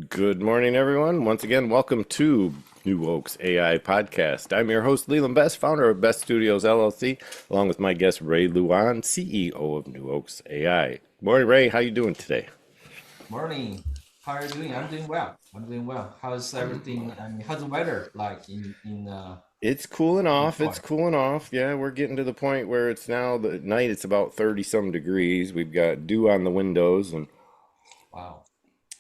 Good morning, everyone. Once again, welcome to NewOaks AI Podcast. I'm your host, Leland Best, founder of Best Studios LLC, along with my guest, Ray Luan, CEO of NewOaks AI. Morning, Ray. How you doing today? Morning. How are you doing? I'm doing well. I'm doing well. How's everything? I mean, how's the weather like in It's cooling off. It's Detroit? cooling off. Yeah, we're getting to the point where it's now the night. It's about 30 some degrees. We've got dew on the windows and Wow.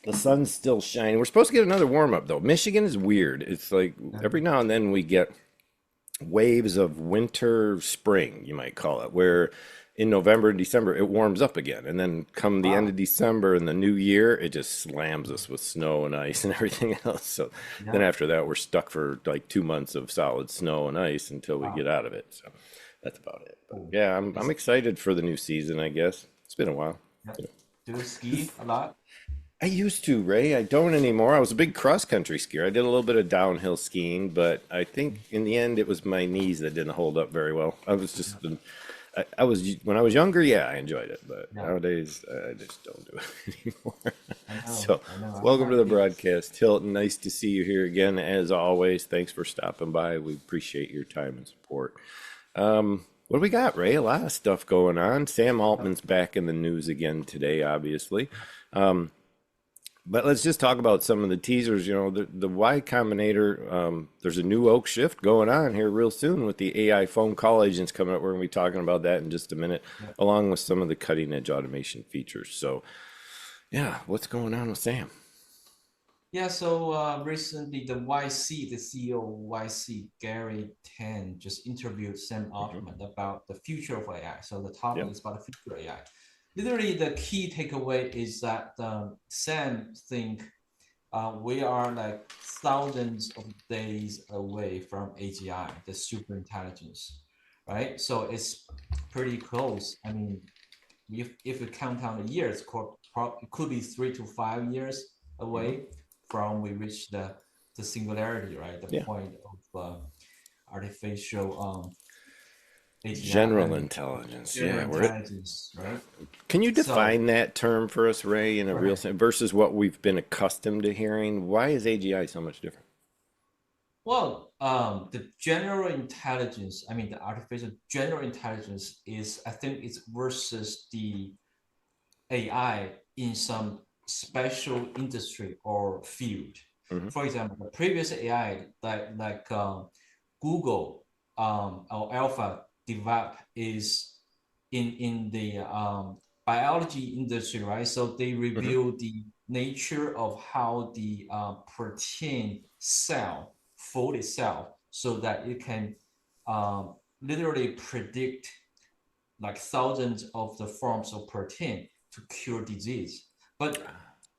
the sun's still shining. We're supposed to get another warm up though. Michigan is weird. It's like every Mhm. now and then we get waves of winter spring, you might call it, where in November and December it warms up again. And then come the end Wow. of December and the new year, it just slams us with snow and ice and everything else. So then Yeah. after that, we're stuck for like 2 months of solid snow and ice until we get Wow. out of it. So that's about it. But Cool. yeah, I'm It's excited for the new season, I guess. It's been a while. yeah. Do you ski a lot? I used to, Ray. I don't anymore. I was a big cross country skier. I did a little bit of downhill skiing, but I think in the end it was my knees that didn't hold up very well. I was just, I was when I was younger, yeah, I enjoyed it, but Yeah. nowadays I just don't do it anymore. I know. So, I know. I'm welcome to trying the to get. broadcast, Hilton. Nice to see you here again, as always. Thanks for stopping by. We appreciate your time and support. What do we got, Ray? A lot of stuff going on. Sam Altman's back in the news again today, obviously. But let's just talk about some of the teasers. You know, the Y Combinator, there's a new oak shift going on here real soon with the AI phone call agents coming up. We're going to be talking about that in just a minute, Yeah. along with some of the cutting edge automation features. So, yeah, what's going on with Sam? Yeah. So recently, the CEO of YC, Garry Tan, just interviewed Sam Hmm. Altman about the future of AI. So the Yeah. topic is about the future of AI. Literally, the key takeaway is that Sam think we are like thousands of days away from AGI, the super intelligence, right? So it's pretty close. I mean, if we count down the years, it could be 3 to 5 years Hmm. away from we reach the singularity, right? The Yeah. point of artificial AGI, I General mean, intelligence. general Yeah. We're, intelligence, right? can you So, define that term for us, Ray, in a real right. sense versus what we've been accustomed to hearing? Why is AGI so much different? Well, the general intelligence, I mean, the artificial general intelligence is, I think, it's versus the AI in some special industry or field. Hmm. For example, the previous AI, like Google or Alpha developed is in the biology industry, right? So they Hmm. reveal the nature of how the protein cell fold itself so that it can literally predict like thousands of the forms of protein to cure disease. But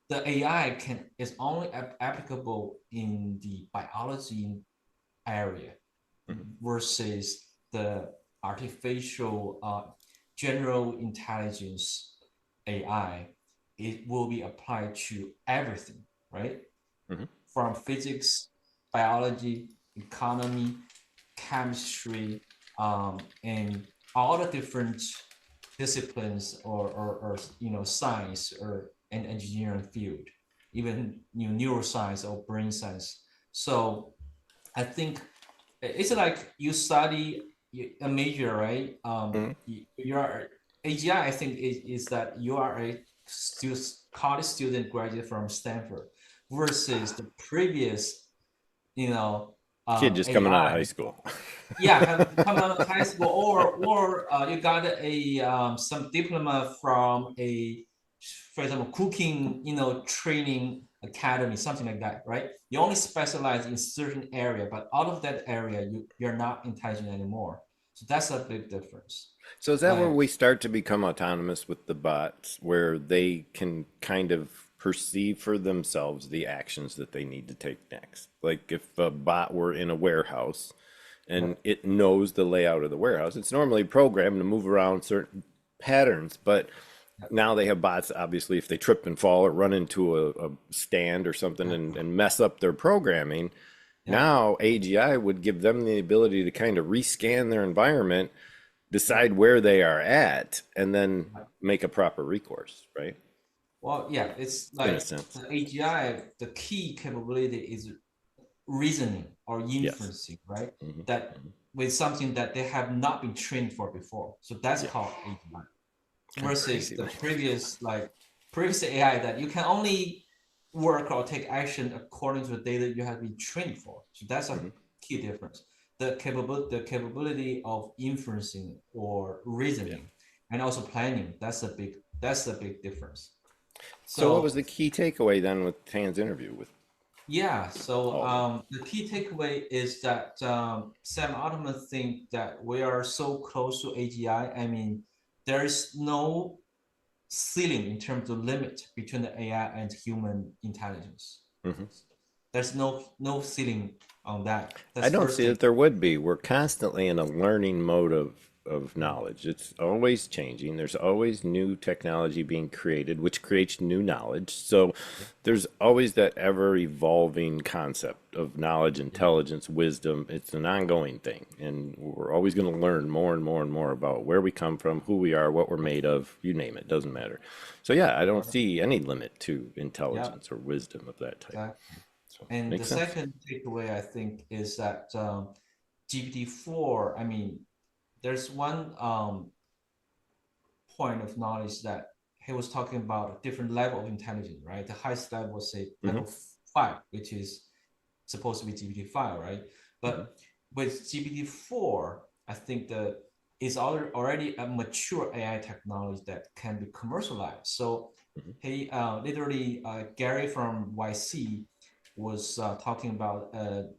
the AI can is only applicable in the biology area Hmm. versus the artificial general intelligence AI. It will be applied to everything, right? Hmm. From physics, biology, economy, chemistry, and all the different disciplines or science or an engineering field, even neuroscience or brain science. So I think it's like you study a major, right? You are AGI. I think is that you are a college student graduate from Stanford versus the previous, you know, Kid just coming out of high AI. school. Yeah, come out of high school, or you got a some diploma from a, for example, cooking, training academy, something like that, right? You only specialize in certain area, but out of that area, you're not intelligent anymore. So that's a big difference. So is that where Like, we start to become autonomous with the bots, where they can kind of perceive for themselves the actions that they need to take next? Like if a bot were in a warehouse yeah, and it knows the layout of the warehouse, it's normally programmed to move around certain patterns, but yeah, now they have bots, obviously, if they trip and fall or run into a stand or something yeah, and mess up their programming, yeah, now AGI would give them the ability to kind of rescan their environment, yeah. decide where they are at, and then Yeah. make a proper recourse, right? Well, yeah, it's in a like sense. the AGI, the key capability is reasoning or Yes. inferencing, right? Hmm. That with something that they have not been trained for before. So that's Yeah. called AGI Kind of versus crazy, the man. previous AI that you can only work or take action according to the data you have been trained for. So that's a Hmm. key difference. The capability of inferencing or Yeah. reasoning and also planning, that's a big difference. So, what was So the key takeaway then with Tan's interview with yeah, so Altman? the key takeaway is that Sam Altman think that we are so close to AGI. I mean, there is no ceiling in terms of limit between the AI and human intelligence. Hmm. There's no ceiling on that. I That's don't first see thing. that there would be. We're constantly in a learning mode of knowledge. It's always changing. There's always new technology being created, which creates new knowledge. So Yeah, there's always that ever evolving concept of knowledge, yeah, intelligence, wisdom. It's an ongoing thing. And we're always going to learn more and more and more about where we come from, who we are, what we're made of, you name it, doesn't matter. So yeah, I don't right. see any limit to Yeah, intelligence or wisdom of that type. exactly. So And the makes sense. second takeaway I think is that GPT-4. I mean, there's one point of knowledge that he was talking about a different level of intelligence, right? The highest level was say Hmm. level 5, which is supposed to be GPT-5, right? Hmm. But with GPT-4, I think the is already a mature AI technology that can be commercialized. So Hmm. he literally Garry from YC was talking about a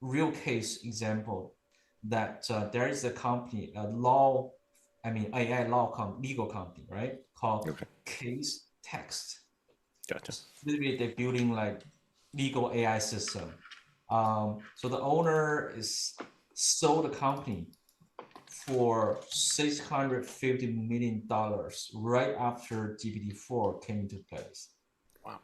real case example that there is a company, AI legal company, right? Called Okay. Case Text. Gotcha. Literally, they're building like legal AI system. So the owner is sold the company for $650 million right after GPT-4 came into place. Wow.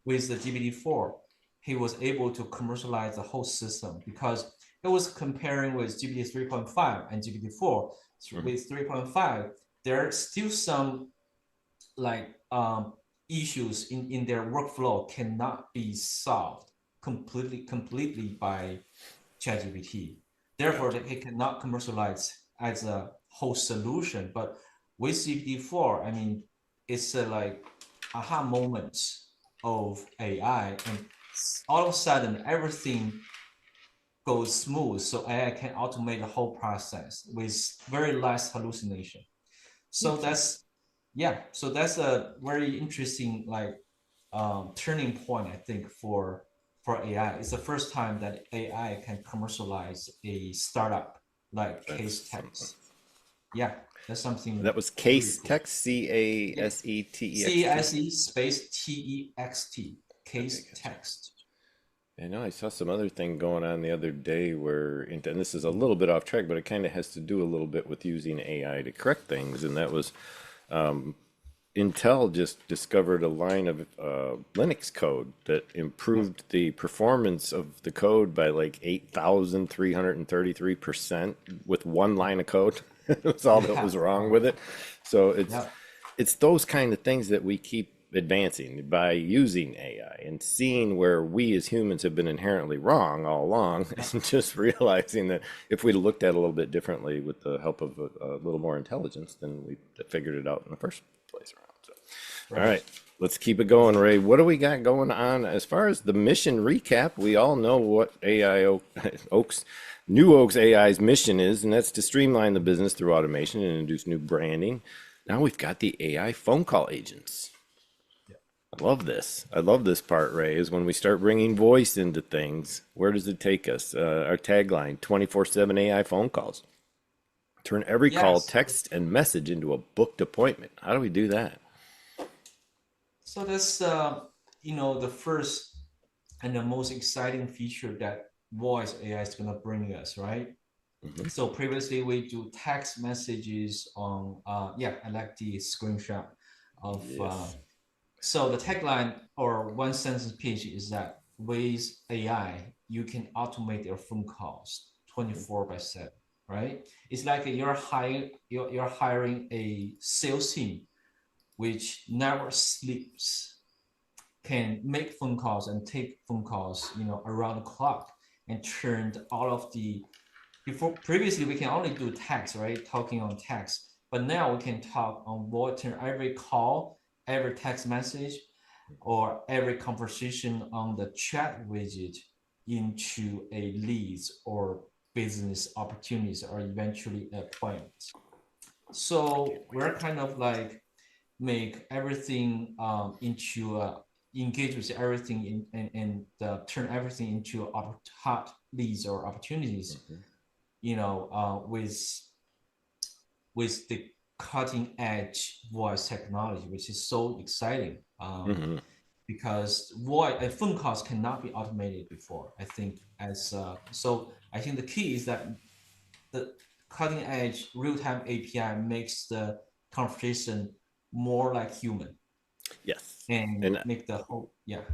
With the GPT-4, he was able to commercialize the whole system because it was comparing with GPT 3.5 and GPT-4. Hmm. With 3.5, there are still some like issues in their workflow cannot be solved completely by ChatGPT. Therefore, Gotcha. they cannot commercialize as a whole solution. But with GPT-4, I mean, it's a like aha moments of AI, and all of a sudden everything goes smooth. So AI can automate the whole process with very less hallucination. So Makes sense. that's yeah. So that's a very interesting like turning point, I think, for AI. It's the first time that AI can commercialize a startup like That's Case something. Text. Yeah, that's something That was really Case cool. Text, Yeah, CASETEXT. CASE space TEXT, Okay, Case gotcha. Text. I know I saw some other thing going on the other day where, and this is a little bit off track, but it kind of has to do a little bit with using AI to correct things. And that was Intel just discovered a line of Linux code that Yeah, improved the performance of the code by like 8,333% with one line of code. That's all that yeah, was wrong with it. So yeah, it's those kind of things that we keep advancing by using AI and seeing where we as humans have been inherently wrong all along, yeah. and just realizing that if we'd looked at it a little bit differently with the help of a little more intelligence, then we figured it out in the first place around. So, all Right. right, let's keep it going, Ray. What do we got going on as far as the mission recap? We all know what Oaks, New Oaks AI's mission is, and that's to streamline the business through automation and introduce new branding. Now we've got the AI phone call agents. Yeah. I love this. I love this part, Ray, is when we start bringing voice into things. Where does it take us? Our tagline 24/7 AI phone calls. Turn every call, Yes. text, and message into a booked appointment. How do we do that? So that's the first and the most exciting feature that voice AI is gonna bring us, right? Hmm. So previously we do text messages on yeah, I like the screenshot of Yes. so the tagline or one sentence pitch is that with AI you can automate your phone calls 24 by 7, right? It's like you're hiring a sales team which never sleeps, can make phone calls and take phone calls, around the clock, and turned all of the before previously we can only do text, right? Talking on text, but now we can talk on voice, turn every call, every text message, or every conversation on the chat widget into a leads or business opportunities or eventually appointments. So we're kind of like make everything into engage with everything and turn everything into hot leads or opportunities, with the cutting edge voice technology, which is so exciting. Because phone calls cannot be automated before. I think I think the key is that the cutting edge real-time API makes the conversation more like human Yes. and And make the whole, yeah.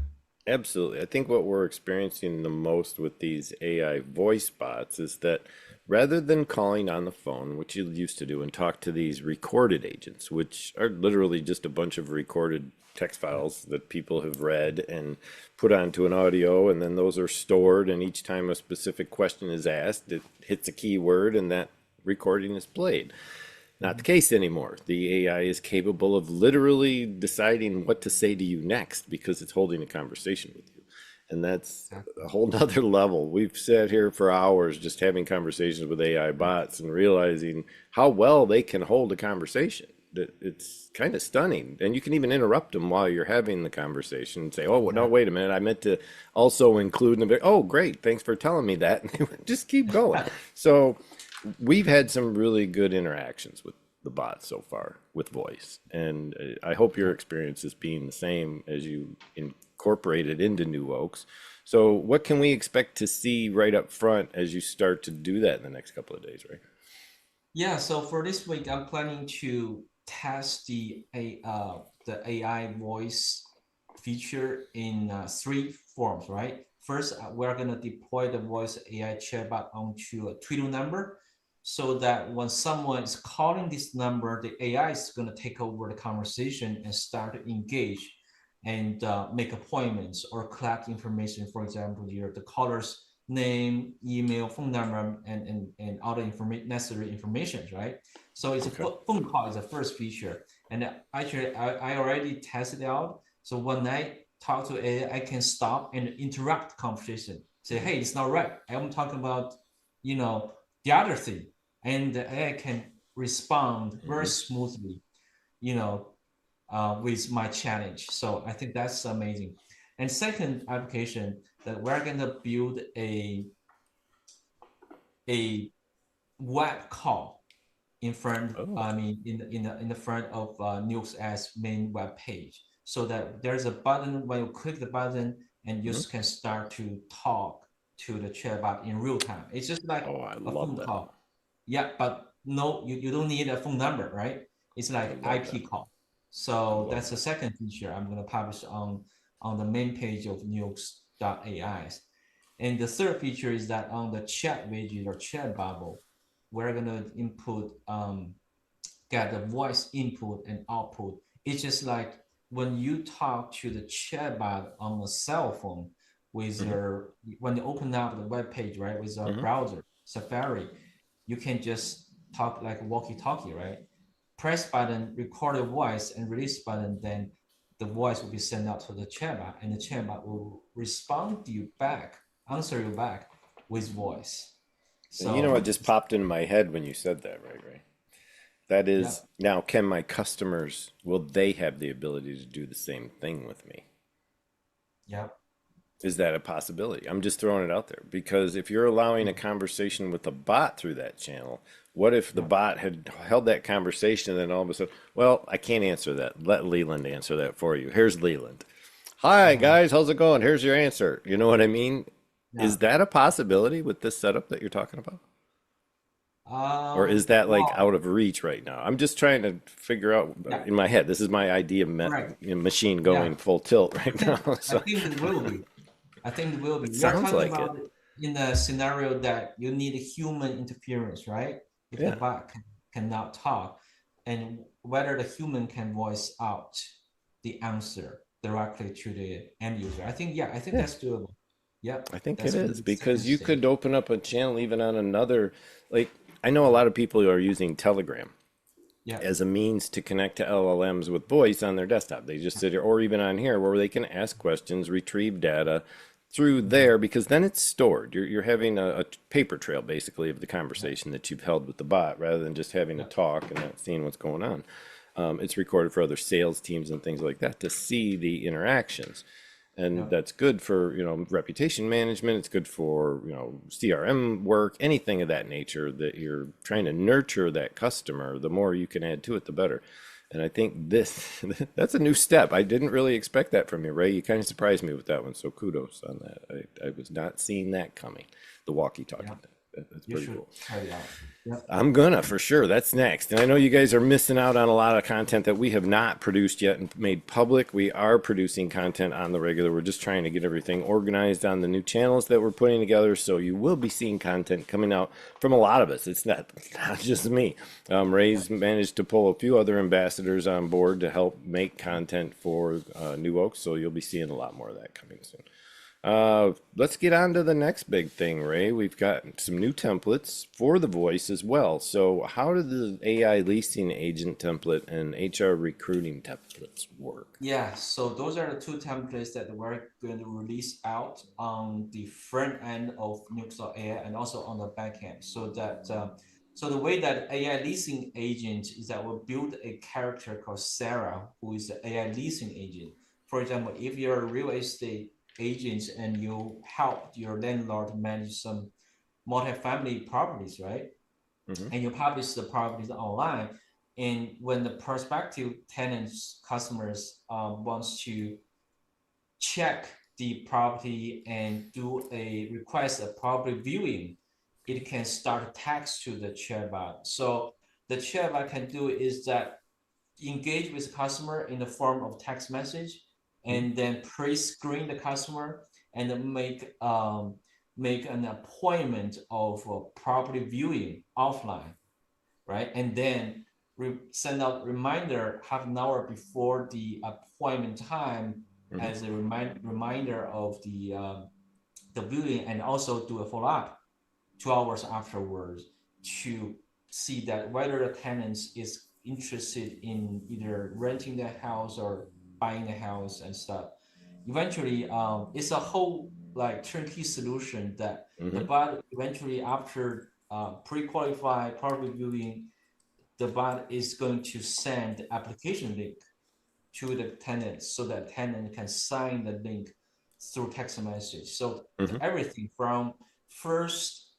absolutely. I think what we're experiencing the most with these AI voice bots is that rather than calling on the phone, which you used to do, and talk to these recorded agents, which are literally just a bunch of recorded text files that people have read and put onto an audio, and then those are stored, and each time a specific question is asked, it hits a keyword and that recording is played. Not the case anymore. The AI is capable of literally deciding what to say to you next because it's holding a conversation with you. And that's a whole nother level. We've sat here for hours just having conversations with AI bots and realizing how well they can hold a conversation. It's kind of stunning. And you can even interrupt them while you're having the conversation and say, oh, no, wait a minute. I meant to also include them. Oh, great. Thanks for telling me that. And they would just keep going. So we've had some really good interactions with the bots so far with voice, and I hope your experience is being the same as you incorporate it into NewOaks. So what can we expect to see right up front as you start to do that in the next couple of days, right? Yeah, so for this week, I'm planning to test the AI voice feature in three forms, right? First, we're gonna deploy the voice AI chatbot onto a Twilio number, so that when someone is calling this number, the AI is gonna take over the conversation and start to engage and make appointments or collect information. For example, the caller's name, email, phone number, and all the necessary information, right? So it's a Okay. phone call is the first feature. And actually, I already tested it out. So when I talk to AI, I can stop and interrupt the conversation. Say, hey, it's not right. I'm talking about, the other thing. And the AI can respond very smoothly, you know, with my challenge. So I think that's amazing. And second application that we're gonna build a web call in front. Oh. I mean, in the front of NewOaks as main web page, so that there's a button when you click the button and you can start to talk to the chatbot in real time. It's just like Oh, I a love phone that. call. Yeah, but no, you don't need a phone number, right? It's I like love that. IP call. I So love that's the that. second feature I'm gonna publish on the main page of NewOaks.ai. And the third feature is that on the chat widget or chat bubble, we're gonna get the voice input and output. It's just like when you talk to the chatbot on a cell phone with Hmm. when you open up the web page, right, with a Hmm. browser, Safari, you can just talk like walkie-talkie, right? Press button, record a voice, and release button, then the voice will be sent out to the chatbot, and the chatbot will respond to you back, answer you back with voice. You know what So just popped into my head when you said that, right, Ray? That yeah, is, now can my customers, will they have the ability to do the same thing with me? yeah. Is that a possibility? I'm just throwing it out there because if you're allowing a conversation with a bot through that channel, what if the Yeah. bot had held that conversation and then all of a sudden, well, I can't answer that. Let Leland answer that for you. Here's Leland. Hi, Mhm. guys. How's it going? Here's your answer. You know what I mean? Is Yeah. that a possibility with this setup that you're talking about? Or is that like Well, out of reach right now? I'm just trying to figure out yeah, in my head. This is my idea correct. machine Yeah. going full tilt I right think now. I So think it will be. I think it will be. it We are sounds talking like it. about it in a scenario that you need human interference, right? If the Yeah. bot cannot talk. And whether the human can voice out the answer directly to the end user. I think Yeah, that's doable. Yep, I think it that's gonna is be the second because you stage. could open up a channel even on another, like, I know a lot of people who are using Telegram Yeah, as a means to connect to LLMs with voice on their desktop. They just sit here, or even on here, where they can ask questions, retrieve data through mm-hmm. there because then it's stored. You're having a paper trail basically of the Yeah, conversation that you've held with the bot rather than just having a yeah, talk and not seeing what's going on. It's recorded for other sales teams and things like that to see the interactions, and yeah, that's good for reputation management. It's good for CRM work, anything of that nature that you're trying to nurture that customer. The more you can add to it, the better. And I think this that's a new step. I didn't really expect that from you, Ray. You kind of surprised me with that one, so kudos on that. I was not seeing that coming. The walkie-talkie yeah. thing. That's You pretty should cool. try it out. Yep. I'm gonna for sure. That's next. And I know you guys are missing out on a lot of content that we have not produced yet and made public. We are producing content on the regular. We're just trying to get everything organized on the new channels that we're putting together. So you will be seeing content coming out from a lot of us. It's not just me. Yeah. Ray's managed to pull a few other ambassadors on board to help make content for New Oaks. So you'll be seeing a lot more of that coming soon. Let's get on to the next big thing, Ray. We've got some new templates for the voice as well. So, how do the AI leasing agent template and HR recruiting templates work? Yeah, so those are the two templates that we're going to release out on the front end of NewOaks AI and also on the back end. So the way that AI leasing agent is that we'll build a character called Sarah, who is the AI leasing agent. For example, if you're a real estate agent and you help your landlord manage some multifamily properties, right? Mm-hmm. And you publish the properties online. And when the prospective tenants, customers wants to check the property and do a request a property viewing, it can start text to the chatbot. So the chatbot can do is that engage with the customer in the form of text message and then pre-screen the customer and make an appointment of a property viewing offline, right? And then send out reminder half an hour before the appointment time Mm-hmm. as a reminder of the viewing, and also do a follow up 2 hours afterwards to see that whether the tenant is interested in either renting the house or buying the house and stuff. Eventually, it's a whole like turnkey solution that the Mm-hmm. bot eventually after pre-qualified property viewing, the bot is going to send the application link to the tenant so that tenant can sign the link through text message. So Mm-hmm. everything from first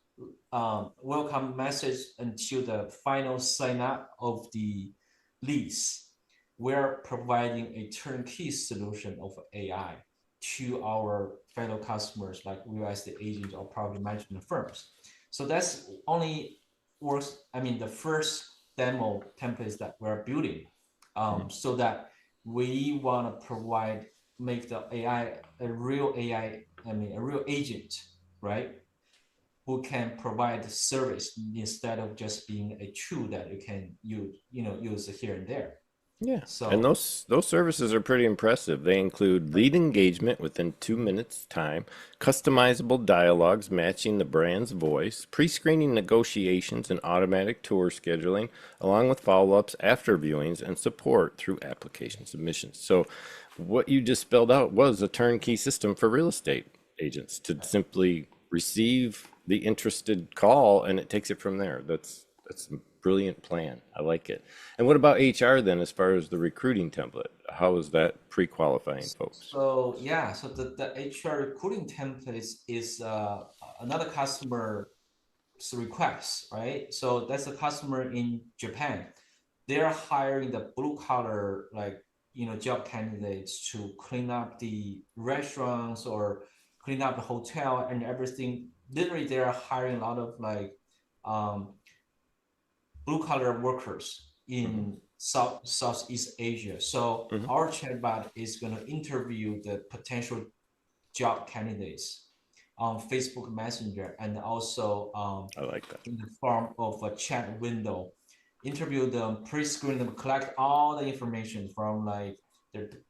welcome message until the final sign up of the lease, we're providing a turnkey solution of AI to our fellow customers like real estate agents or property management firms. So that's only works. I mean, the first demo templates that we're building, so that we want to provide make the AI a real AI. I mean, a real agent, right? Who can provide service instead of just being a tool that you can use here and there. Yeah, and So those services are pretty impressive. They include lead engagement within 2 minutes time, customizable dialogues matching the brand's voice, pre-screening negotiations and automatic tour scheduling, along with follow-ups after viewings and support through application submissions. So what you just spelled out was a turnkey system for real estate agents to simply receive the interested call and it takes it from there. That's a brilliant plan. I like it. And what about HR then, as far as the recruiting template? How is that pre-qualifying folks? so the HR recruiting templates is another customer request, right? So that's a customer in Japan. They're hiring the blue collar like job candidates to clean up the restaurants or clean up the hotel and everything. Literally, they're hiring a lot of like um, blue collar workers Mm-hmm. in Southeast Asia. So Mm-hmm. our chatbot is going to interview the potential job candidates on Facebook Messenger and also I like that. in the form of a chat window. interview them, pre-screen them, collect all the information from like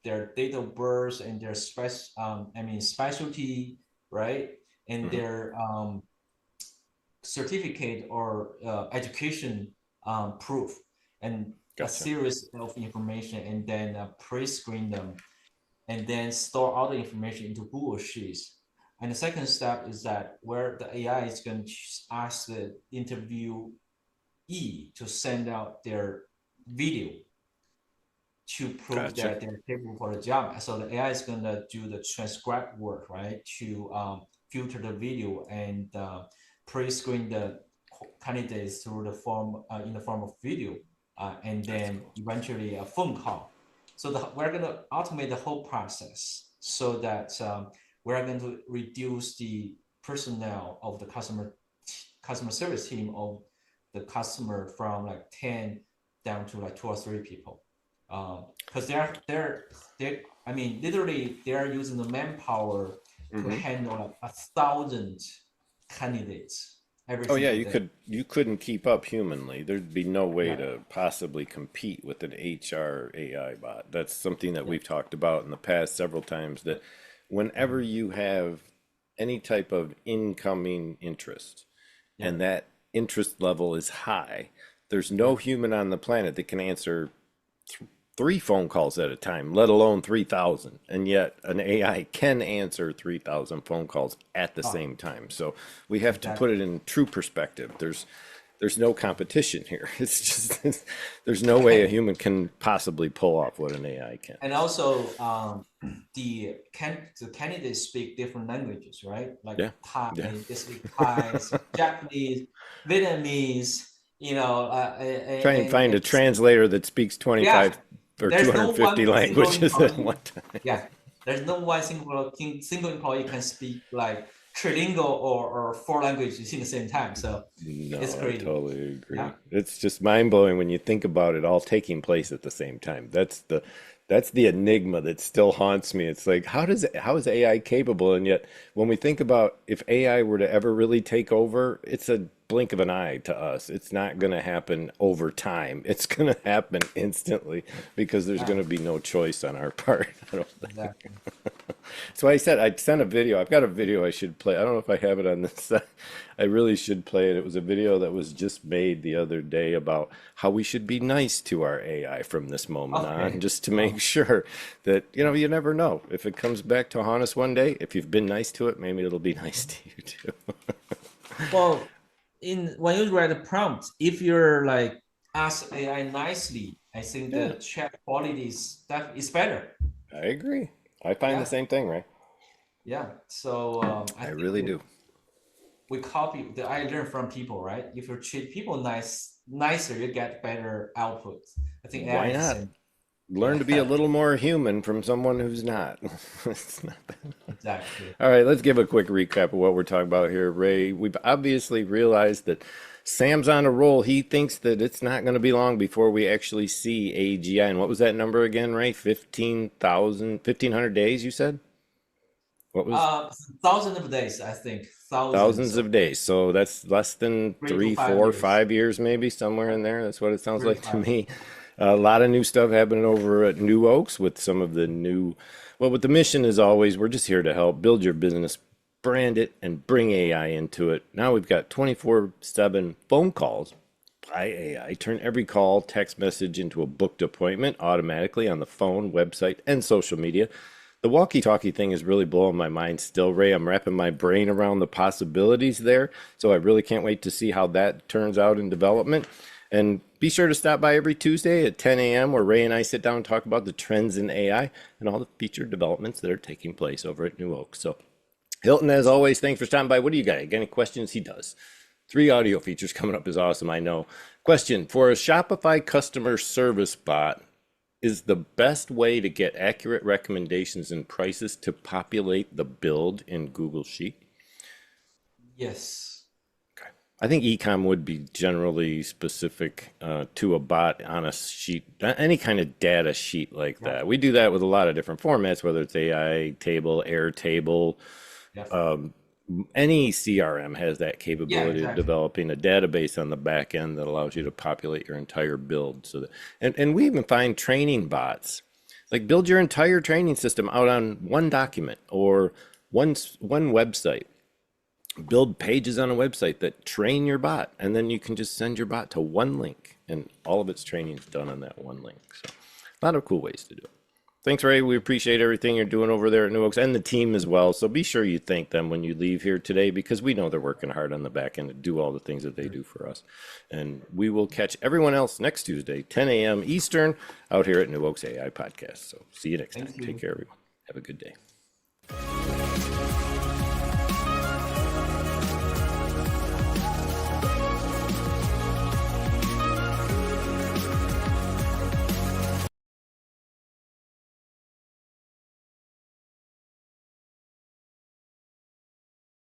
their date of birth and their specialty, right? And Hmm. their certificate or education proof, and a Gotcha. series of information, and then pre-screen them, and then store all the information into Google Sheets. And the second step is that where the AI is going to ask the interviewee to send out their video to prove Gotcha. that they're capable for the job. So the AI is going to do the transcribe work, right? To filter the video and pre-screen the candidates through the form in the form of video, and That's then cool. eventually a phone call. So we're going to automate the whole process so that we're going to reduce the personnel of the customer service team of the customer from like 10 down to like 2 or 3 people, because they're I mean literally they're using the manpower to Hmm. handle like 1,000 candidates every Oh yeah, single day. you couldn't keep up humanly. There'd be no way Yeah, to possibly compete with an HR AI bot. That's something that yeah, we've talked about in the past several times, that whenever mhm, you have any type of incoming interest yeah, and that interest level is high, there's yeah. no human on the planet that can answer 3 phone calls at a time, let alone 3,000. And yet an AI can answer 3,000 phone calls at the Oh, same time. So we have to put exactly. it in true perspective. There's no competition here. It's just there's no way a human can possibly pull off what an AI can. And So also, the candidates speak different languages, right? Like yeah, Thai, yeah. they speak Thai, Japanese, Vietnamese, Try and find a and translator that speaks yeah, 25 or there's no 250 one single languages at employee. one time. Yeah, there's no one single employee can speak like trilingual or 4 languages in the same time. So it's No, I crazy. totally Yeah. agree. It's just mind blowing when you think about it all taking place at the same time. That's the enigma that still haunts me. It's like how is AI capable? And yet when we think about if AI were to ever really take over, it's a blink of an eye to us. It's not going to happen over time. It's going to happen instantly because there's Yeah, going to be no choice on our part. I don't think. exactly. So I said I'd sent a video. I've got a video I should play. I don't know if I have it on this. I really should play it. It was a video that was just made the other day about how we should be nice to our AI from this moment on, Okay. just to make sure that, you never know. If it comes back to haunt us one day, if you've been nice to it, maybe it'll be nice to you too. Well, in when you write a prompt, if you're like ask AI nicely, I think Yeah, the chat quality is better. I agree. I find the Yeah, same thing, right? yeah. So I I think really do. we copy the I learn from people, right? If you treat people nicer, you get better output. I think AI Why is the not? same. Learn Yeah, to be a little more human from someone who's not. It's not bad. exactly. All right, let's give a quick recap of what we're talking about here, Ray. We've obviously realized that Sam's on a roll. He thinks that it's not going to be long before we actually see AGI. And what was that number again, Ray? 15,000, 1,500 days, you said? What was Uh, Thousands of days, I think. Thousands thousands of of days? So that's less than three to three, five four, years. 5 years, maybe somewhere Yeah, in there. That's what it sounds 3 to like to 5 me. A lot of new stuff happening over at New Oaks with some of the new. Well, with the mission is always we're just here to help build your business, brand it, and bring AI into it. Now we've got 24/7 phone calls by AI. Turn every call, text message into a booked appointment automatically on the phone, website, and social media. The walkie-talkie thing is really blowing my mind still, Ray. I'm wrapping my brain around the possibilities there. So I really can't wait to see how that turns out in development. And be sure to stop by every Tuesday at 10 a.m. where Ray and I sit down and talk about the trends in AI and all the feature developments that are taking place over at New Oak. So Hilton, as always, thanks for stopping by. What do you got? Got any questions? He does. 3 audio features coming up is awesome, I know. Question: for a Shopify customer service bot, is the best way to get accurate recommendations and prices to populate the build in Google Sheet? yes. I think ecom would be generally specific to a bot on a sheet, any kind of data sheet like Yeah, that. We do that with a lot of different formats, whether it's AI table, Airtable, yeah. any CRM has that Yeah, capability of exactly. developing a database on the back end that allows you to populate your entire build. So that, and we even find training bots, like build your entire training system out on one document or one website. Build pages on a website that train your bot, and then you can just send your bot to one link, and all of its training is done on that one link. So, a lot of cool ways to do it. Thanks, Ray. We appreciate everything you're doing over there at NewOaks and the team as well. So be sure you thank them when you leave here today, because we know they're working hard on the back end to do all the things that they do for us. And we will catch everyone else next Tuesday, 10 a.m. Eastern, out here at NewOaks AI Podcast. So see you next time. Thank you. Take care, everyone. Have a good day.